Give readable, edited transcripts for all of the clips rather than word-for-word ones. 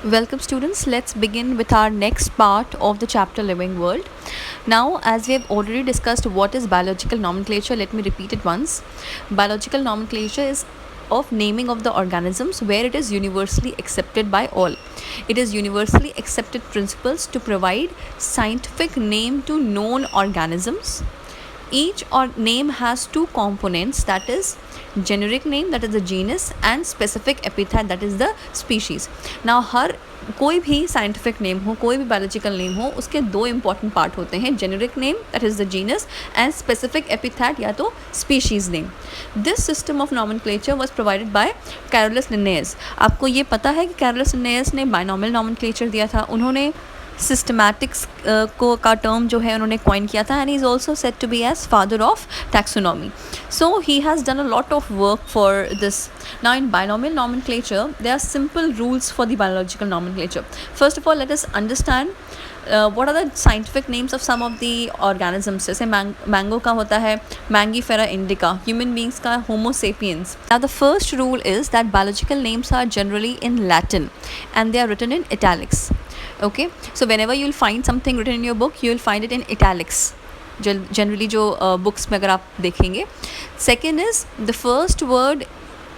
Welcome students, let's begin with our next part of the chapter Living World. Now, as we have already discussed what is biological nomenclature, let me repeat it once. Biological nomenclature is of naming of the organisms where it is universally accepted by all. It is universally accepted principles to provide scientific name to known organisms. Each or name has two components, that is generic name, that is the genus, and specific epithet, that is the species. Now हर कोई भी scientific name हो, कोई भी biological name हो, उसके दो important part होते हैं, generic name that is the genus and specific epithet या तो species name. This system of nomenclature was provided by Carolus Linnaeus. आपको ये पता है कि कैरोलस लिन्नेयस ने बायनॉमियल नॉमेनक्लेचर दिया था. उन्होंने सिस्टमैटिक्स को का टर्म जो है उन्होंने कॉइन किया था, and he is also said to be as father of taxonomy. So he has done a lot of work for this. Now in binomial nomenclature there are simple rules for the biological nomenclature. First of all, let us understand what are the scientific names of some of the organisms. जैसे mango का होता है Mangifera indica, human beings का होमो sapiens. Now the first rule is that biological names are generally in Latin and they are written in italics. Okay, so whenever you will find something written in your book, you will find it in italics. Generally जो books में अगर आप देखेंगे. Second is the first word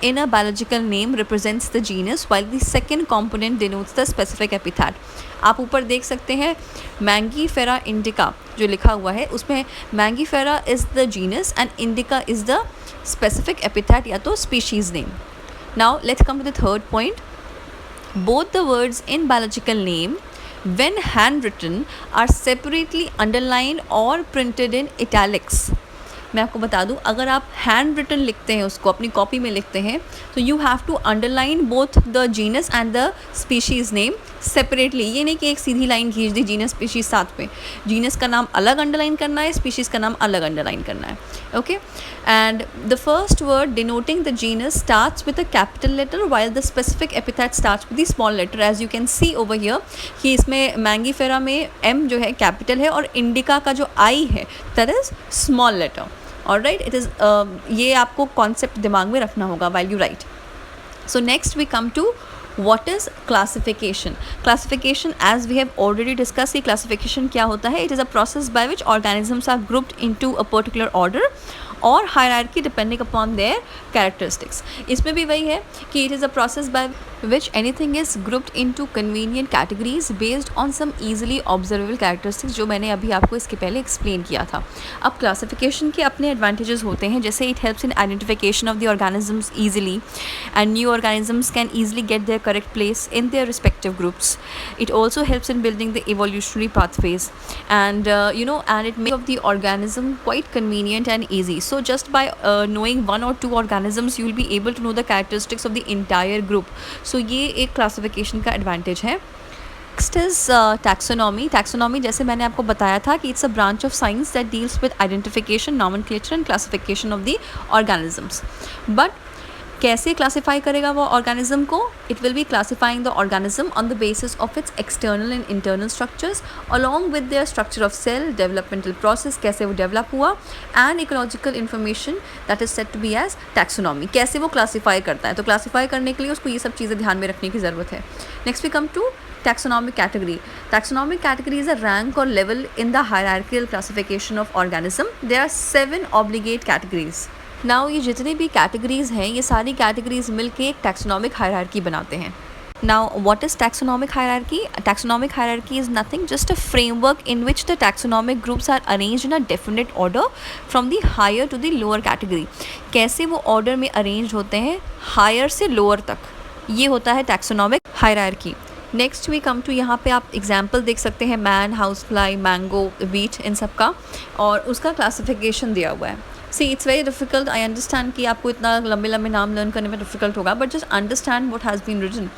in a biological name represents the genus while the second component denotes the specific epithet. आप ऊपर देख सकते हैं मैंगीफेरा इंडिका जो लिखा हुआ है, उसमें Mangifera is the genus and indica is the specific epithet या तो species name. Now let's come to the third point. Both the words in biological name when handwritten are separately underlined or printed in italics. मैं आपको बता दूं, अगर आप hand written लिखते हैं, उसको अपनी कॉपी में लिखते हैं, तो you have to underline both the genus and the species name separately. ये नहीं कि एक सीधी लाइन खींच दी जीनस स्पीशीज़ साथ में. जीनस का नाम अलग अंडरलाइन करना है, स्पीशीज़ का नाम अलग अंडरलाइन करना है. Okay, and the first word denoting the genus starts with a capital letter while the specific epithet starts with the small letter. As you can see over here कि इसमें Mangifera में M जो है capital है और indica का जो I है that is small letter. Alright, it is ये आपको कॉन्सेप्ट दिमाग में रखना होगा while you write. So next we come to what is classification. Classification, as we have already discussed, कि classification क्या होता है. It is a process by which organisms are grouped into a particular order और hierarchy depending upon their characteristics. इसमें भी वही है कि it is a process by which anything is grouped into convenient categories based on some easily observable characteristics, जो मैंने अभी आपको इसके पहले explain किया था. अब classification के अपने advantages होते हैं, जैसे it helps in identification of the organisms easily and new organisms can easily get their correct place in their respective groups. It also helps in building the evolutionary pathways and and it makes of the organism quite convenient and easy. So just by knowing one or two organisms you will be able to know the characteristics of the entire group. So ये एक classification का advantage है. Next is taxonomy. Taxonomy जैसे मैंने आपको बताया था कि it's a branch of science that deals with identification, nomenclature and classification of the organisms. But कैसे क्लासीफाई करेगा वो ऑर्गेनिज्म को? It will be classifying the organism on the basis of its external and internal structures along with their structure of cell, developmental process, कैसे वो develop हुआ, and ecological information that is said to be as taxonomy. कैसे वो classify करता है, तो classify करने के लिए उसको ये सब चीज़ें ध्यान में रखने की ज़रूरत है. Next we come to taxonomic category. Taxonomic category is a rank or level in the hierarchical classification of organism. There are 7 obligate categories. Now ये जितनी भी categories हैं, ये सारी categories मिलके एक taxonomic hierarchy बनाते हैं. Now what is taxonomic hierarchy? Taxonomic hierarchy is nothing, just a framework in which the taxonomic groups are arranged in a definite order from the higher to the lower category. कैसे वो order में arranged होते हैं higher से lower तक, ये होता है taxonomic hierarchy. Next we come to, यहाँ पे आप एग्जाम्पल देख सकते हैं man, house fly, mango, wheat, इन सब का, और उसका क्लासिफिकेशन दिया हुआ है. See it's very difficult, I understand कि आपको इतना लंबे लंबे नाम लर्न करने में डिफिकल्ट होगा, but just understand what has been written.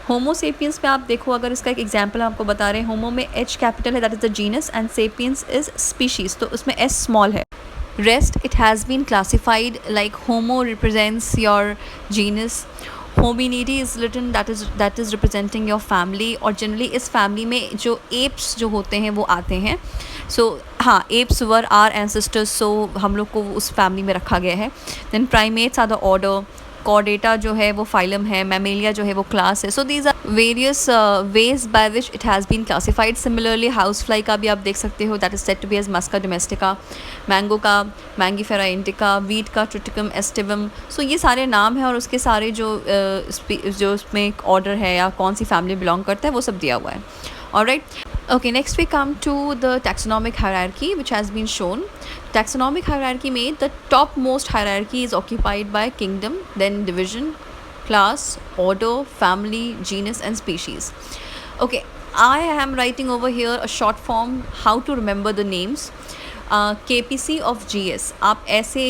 Homo sapiens पे आप देखो, अगर इसका एक एग्जाम्पल आपको बता रहे हैं, होमो में एच कैपिटल है that is the genus and sapiens is species, तो उसमें एस स्मॉल है. Rest, it has been classified like Homo represents your genus, Hominidae is written that is representing your family, और जनरली इस family में जो apes जो होते हैं वो आते हैं. सो हाँ, apes were our ancestors, so हम लोग को उस फैमिली में रखा गया है. Then primates are the order, Chordata जो है वो फाइलम है, मैमेलिया जो है वो क्लास है. So these are various ways by which it has been classified. Similarly house fly का भी आप देख सकते हो, that is said to be as Musca domestica. Mango का मैंगीफेरा इंडिका, वीट का ट्रिटिकम एस्टिवम. सो ये सारे नाम हैं और उसके सारे जो जो उसमें एक ऑर्डर है या कौन सी फैमिली बिलोंग करता है वो सब दिया हुआ है. Alright. Okay, next we come to the taxonomic hierarchy which has been shown. Taxonomic hierarchy में the topmost hierarchy is occupied by kingdom, then division, class, order, family, genus and species. Okay, I am writing over here a short form how to remember the names. KPC of GS, आप ऐसे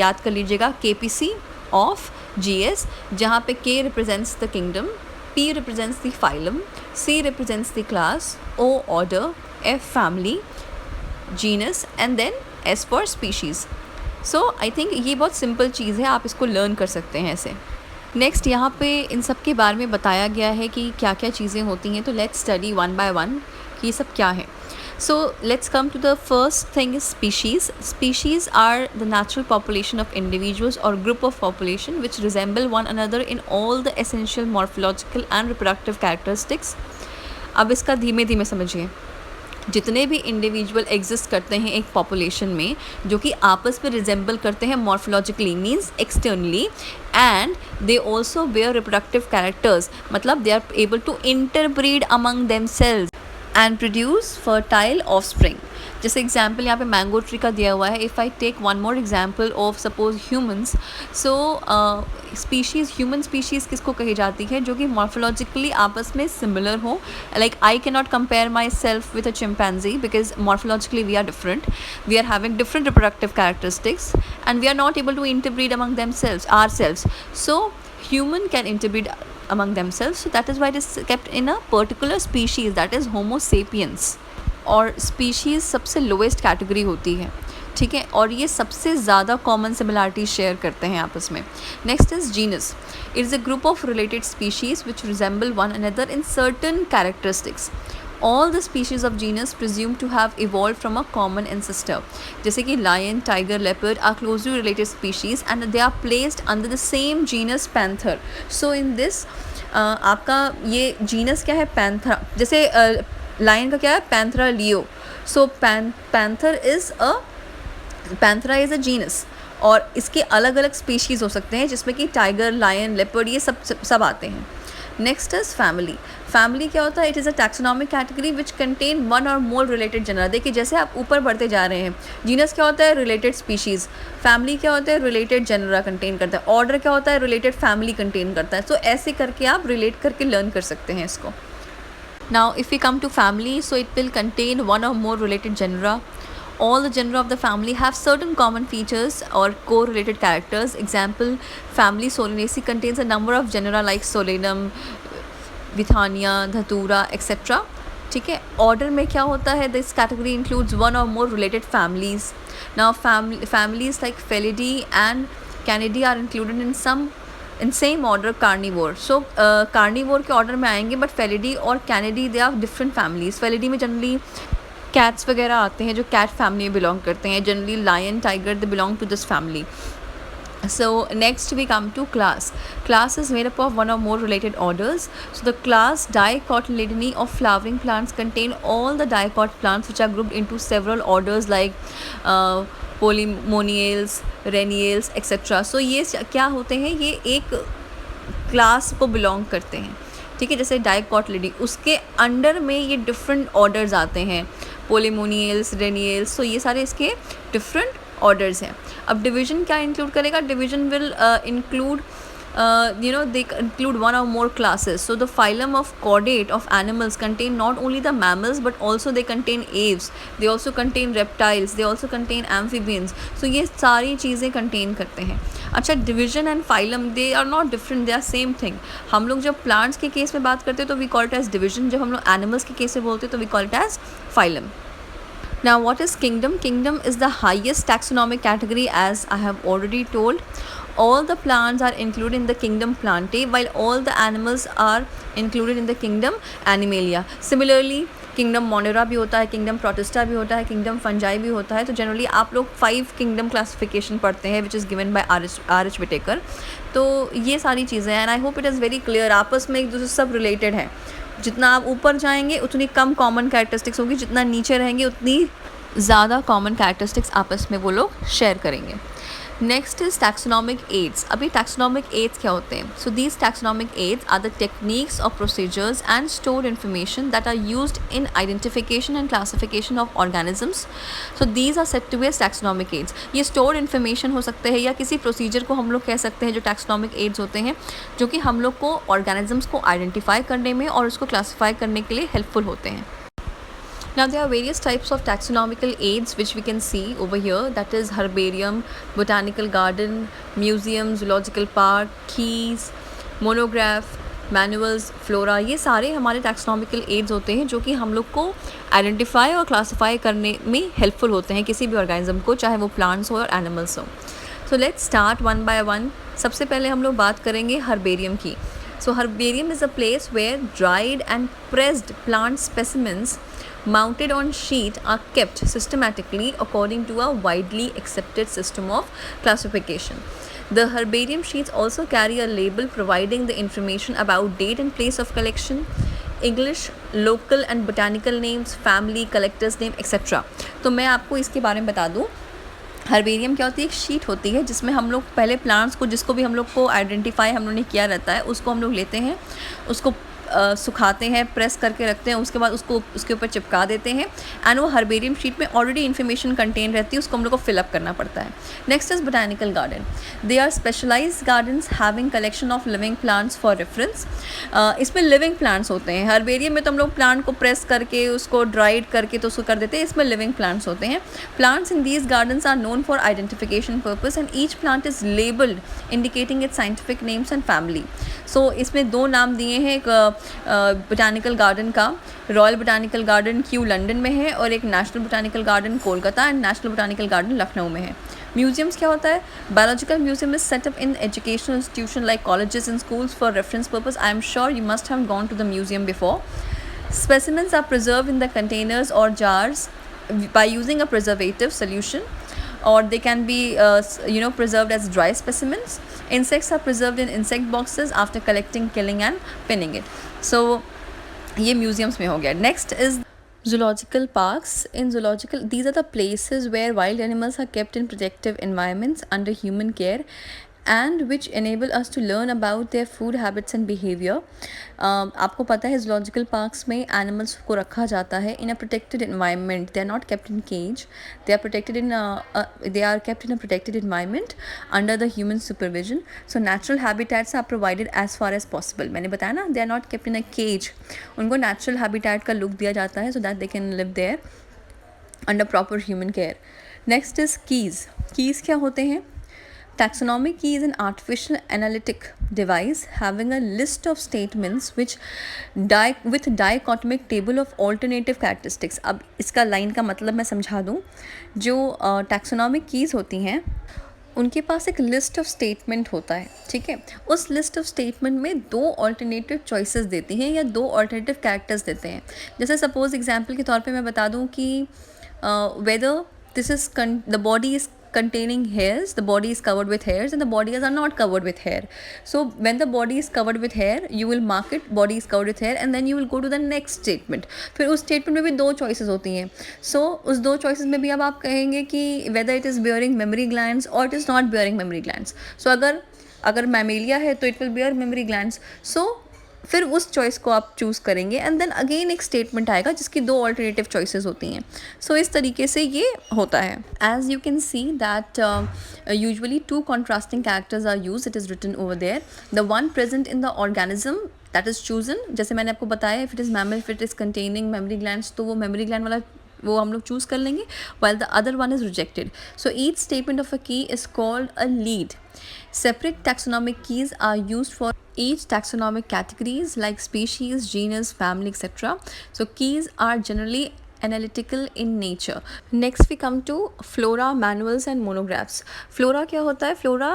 याद कर लीजिएगा, KPC of GS, जहाँ पे K represents the kingdom, P represents the phylum, C represents the class, O order, F family, genus and then S for species. So I think ये बहुत simple चीज़ है, आप इसको लर्न कर सकते हैं ऐसे. नेक्स्ट यहाँ पे इन सब के बारे में बताया गया है कि क्या क्या चीज़ें होती हैं. तो let's study one by one कि ये सब क्या है. So let's come to the first thing is species. Species are the natural population of individuals or group of population which resemble one another in all the essential morphological and reproductive characteristics. अब इसका धीमे धीमे समझिए. जितने भी individual exist करते हैं एक पॉपुलेशन में जो कि आपस में रिजेंबल करते हैं morphologically means externally, and they also bear reproductive characters, मतलब they are able to interbreed among themselves and produce fertile offspring. जैसे एग्जाम्पल यहाँ पे मैंगो ट्री का दिया हुआ है. If I take one more example of suppose humans, so species, human species किसको कही जाती है, जो कि मॉर्फोलॉजिकली आपस में सिमिलर हो. Like I can not compare myself with a chimpanzee because morphologically we are different, we are having different reproductive characteristics and we are not able to interbreed among ourselves. So human can interbreed among themselves, so that is why it is kept in a particular species, that is homo sapiens. और species सबसे lowest category होती है, ठीक है, और ये सबसे ज़्यादा कॉमन सिमिलरिटी शेयर करते हैं आपस में. Next is genus. It is a group of related species which resemble one another in certain characteristics. All the species of genus presumed to have evolved from a common ancestor. जैसे कि lion, tiger, leopard are closely related species and they are placed under the same genus Panther. So in this आपका ये genus क्या है, Panther. जैसे lion का क्या है, Panthera leo. So Panthera is a genus और इसके अलग अलग species हो सकते हैं जिसमें कि tiger, lion, leopard ये सब आते हैं. Next is family. फैमिली क्या होता है, it is a taxonomic category which contain one or more related genre. देखिए जैसे आप ऊपर बढ़ते जा रहे हैं, जीनस क्या होता है, रिलेटेड स्पीशीज़. फैमिली क्या होता है, रिलेटेड जनरा कंटेन करता है. ऑर्डर क्या होता है, रिलेटेड फैमिली कंटेन करता है. सो ऐसे करके आप रिलेट करके लर्न कर सकते हैं इसको. Now if we come to family, so it will contain one or more related genera. All the genera of the family have certain common features or correlated characters. Example, family Solanaceae contains a number of genera like Solanum, Withania, Dhatura, etc. ठीक है. Order में क्या होता है, this category includes one or more related families. Now families like Felidae and Canidae are included in same order carnivore. So carnivore के order में आएंगे, but Felidae और Canidae they are different families. Felidae में generally cats वगैरह आते हैं जो cat family में बिलोंग करते हैं. Generally lion, tiger they belong to this family. So next we come to class. Class is made up of one or more related orders. So the class Dicotyledonnae of flowering plants contain all the dicot plants which are grouped into several orders like polymoniales, reniales, etc. So ये क्या होते हैं, ये एक class को belong करते हैं, ठीक है. जैसे डाइकोटिलिडी, उसके अंडर में ये डिफरेंट ऑर्डर्स आते हैं, पोलिमोनियल्स, रेनियल्स. सो ये सारे इसके डिफरेंट ऑर्डर्स हैं. अब डिवीजन क्या इंक्लूड करेगा, division will include they include one or more classes. So the phylum of chordate of animals contain not only the mammals but also they contain aves, they also contain reptiles, they also contain amphibians. So ये सारी चीज़ें contain करते हैं. अच्छा, division and phylum they are not different, they are same thing. हम लोग जब plants के केस में बात करते हैं तो we call it as division, जब हम लोग animals के केस में बोलते हैं तो we call it as phylum. Now what is kingdom? Kingdom is the highest taxonomic category, as I have already told. All the plants are included in the kingdom Plantae, while all the animals are included in the kingdom Animalia. Similarly, kingdom Monera भी होता है, kingdom protista भी होता है, kingdom fungi भी होता है. तो जनरली आप लोग 5 किंगडम क्लासिफिकेशन पढ़ते हैं which is given by R H Whittaker. तो ये सारी चीज़ें हैं and I hope it is very clear. आपस में एक दूसरे सब रिलेटेड है. जितना आप ऊपर जाएंगे उतनी कम कॉमन कैरेक्टरिस्टिक्स होगी, जितना नीचे रहेंगे उतनी ज़्यादा कॉमन कैरेक्टरिस्टिक्स आपस में वो लोग शेयर करेंगे. Next is taxonomic aids. अभी टैक्सोनॉमिक एड्स क्या होते हैं? So these taxonomic aids are the techniques और procedures and stored information that are used in identification and classification of organisms. So these are said to be as taxonomic aids. ये stored information हो सकते हैं या किसी procedure को हम लोग कह सकते हैं जो टैक्सोनॉमिक एड्स होते हैं, जो कि हम लोग को ऑर्गेनिजम्स को आइडेंटिफाई करने में और उसको क्लासीफाई करने के लिए हेल्पफुल होते हैं. Now there are various types of taxonomical aids which we can see over here, that is herbarium, botanical garden, museum, zoological park, keys, monograph, manuals, flora. ये सारे हमारे taxonomical aids होते हैं जो कि हम लोग को आइडेंटिफाई और क्लासीफाई करने में हेल्पफुल होते हैं किसी भी ऑर्गेनिज्म को, चाहे वो प्लांट्स हो और एनिमल्स हो. So let's start one by one. सबसे पहले हम लोग बात करेंगे हर्बेरियम की. So herbarium is a place where dried and pressed plant specimens mounted on sheet are kept systematically according to a widely accepted system of classification. The herbarium sheets also carry a label providing the information about date and place of collection, English, local and botanical names, family, collector's name, etc. तो मैं आपको इसके बारे में बता दूँ. Herbarium क्या होती है? एक शीट होती है जिसमें हम लोग पहले प्लांट्स को, जिसको भी हम लोग को आइडेंटिफाई हम लोग ने किया रहता है, उसको हम लोग लेते हैं, उसको सुखाते हैं, प्रेस करके रखते हैं, उसके बाद उसको उसके ऊपर चिपका देते हैं एंड वो हर्बेरियम शीट में ऑलरेडी इन्फॉर्मेशन कंटेन रहती है, उसको हम लोग को फिलअप करना पड़ता है. Next is botanical garden. They are specialised gardens having collection of living plants for reference. इसमें लिविंग प्लांट्स होते हैं. हर्बेरियम में तो हम लोग प्लांट को प्रेस करके उसको ड्राइड करके तो उसको कर देते हैं, इसमें लिविंग प्लांट्स होते हैं. Plants in these gardens are known for identification purpose and each plant is labelled indicating its scientific names and family. So इसमें 2 नाम दिए हैं. एक बोटानिकल गार्डन का royal botanical garden Kew London में है और एक national botanical garden Kolkata and national botanical garden Lucknow में है. म्यूजियम्स क्या होता है? Biological museum is set up in educational institution like colleges and schools for reference purpose. I am sure you must have gone to the museum before. Specimens are preserved in the containers or jars by using a preservative solution, or they can be preserved as dry specimens. Insects are preserved in insect boxes after collecting, killing and pinning it. So ये museums में हो गया. Next is zoological parks. In zoological, these are the places where wild animals are kept in protective environments under human care and which enable us to learn about their food habits and behavior. आपको पता है zoological parks में animals को रखा जाता है in a protected environment. They are not kept in cage. They are protected in they are kept in a protected environment under the human supervision. So natural habitats are provided as far as possible. मैंने बताया ना, they are not kept in a cage. उनको natural habitat का look दिया जाता है so that they can live there under proper human care. Next is keys. Keys क्या होते हैं? Taxonomic key is an artificial analytic device having a list of statements which with dichotomic table of alternative characteristics. अब इसका line का मतलब मैं समझा दूँ. जो taxonomic keys होती हैं उनके पास एक लिस्ट ऑफ स्टेटमेंट होता है, ठीक है. उस लिस्ट ऑफ स्टेटमेंट में 2 ऑल्टरनेटिव चॉइसेस देती हैं या 2 ऑल्टरनेटिव कैरेक्टर्स देते हैं. जैसे सपोज एग्जांपल के तौर पे मैं बता दूं कि whether this is the body is containing hairs, the body is covered with hairs and the bodies are not covered with hair. So when the body is covered with hair, you will mark it body is covered with hair and then you will go to the next statement. फिर उस statement में भी 2 choices होती हैं. So उस 2 choices में भी अब आप कहेंगे कि whether it is bearing mammary glands or it is not bearing mammary glands. So अगर mammalia है तो it will bear mammary glands. So फिर उस चॉइस को आप चूज़ करेंगे एंड देन अगेन एक स्टेटमेंट आएगा जिसकी 2 ऑल्टरनेटिव चॉइसेस होती हैं. सो इस तरीके से ये होता है. As you can see that usually 2 contrasting characters are used. It is written over there. The one present in the organism that is chosen. जैसे मैंने आपको बताया, if it is mammal, if it is containing mammary glands, तो वो memory gland वाला वो हम लोग चूज़ कर लेंगे, while the other one is rejected. So each statement of a key is called a lead. Separate taxonomic keys are used for each taxonomic categories like species, genus, family, etc. So keys are generally analytical in nature. Next we come to flora, manuals and monographs. Flora क्या होता है? Flora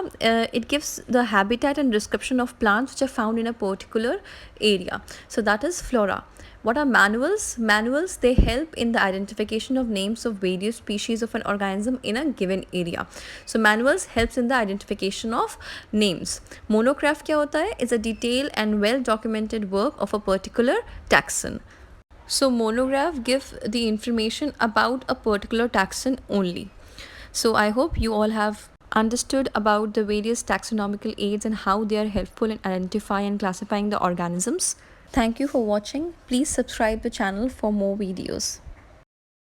it gives the habitat and description of plants which are found in a particular area. So that is flora. What are manuals? Manuals, they help in the identification of names of various species of an organism in a given area. So manuals helps in the identification of names. Monograph क्या होता है? Is a detailed and well documented work of a particular taxon. So monograph give the information about a particular taxon only. So I hope you all have understood about the various taxonomical aids and how they are helpful in identifying and classifying the organisms. Thank you for watching. Please subscribe the channel for more videos.